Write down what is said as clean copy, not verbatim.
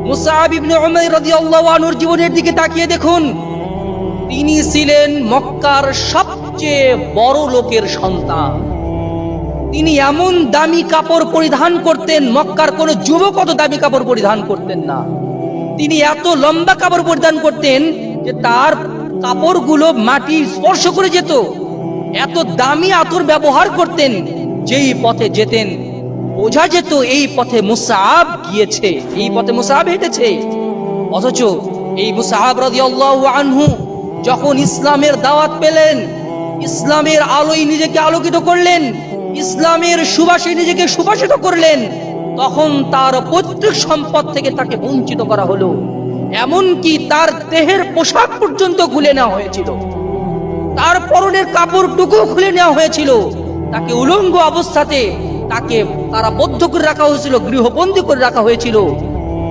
মুসআব ইবনে উমাইর রাদিয়াল্লাহু আনহুর জীবনের দিকে তাকিয়ে দেখুন। তিনি ছিলেন মক্কার সবচেয়ে বড় লোকের সন্তান। তিনি এমন দামি কাপড় পরিধান করতেন, মক্কার কোন যুবক অত দামি কাপড় পরিধান করতেন না। তিনি এত লম্বা কাপড় পরিধান করতেন যে তার কাপড়গুলো মাটি স্পর্শ করে যেত। এত দামি আতর ব্যবহার করতেন, যেই পথে যেতেন বোঝা যেত এই পথে মুসআব গিয়েছে, এই পথে মুসআব হেঁটেছে। অথচ এই মুসআব রাদিয়াল্লাহু আনহু যখন ইসলামের দাওয়াত পেলেন, ইসলামের আলোয় নিজেকে আলোকিত করলেন, ইসলামের সুবাসে নিজেকে সুবাসিত করলেন, তখন তার পৈতৃক সম্পদ থেকে তাকে বঞ্চিত করা হলো। এমনকি তার দেহের পোশাক পর্যন্ত খুলে নেওয়া হয়েছিল, তার পরনের কাপড়টুকু খুলে নেওয়া হয়েছিল। তাকে উলঙ্গ অবস্থাতে তাকে কারাবদ্ধ করে রাখা হয়েছিল, গৃহবন্দী করে রাখা হয়েছিল।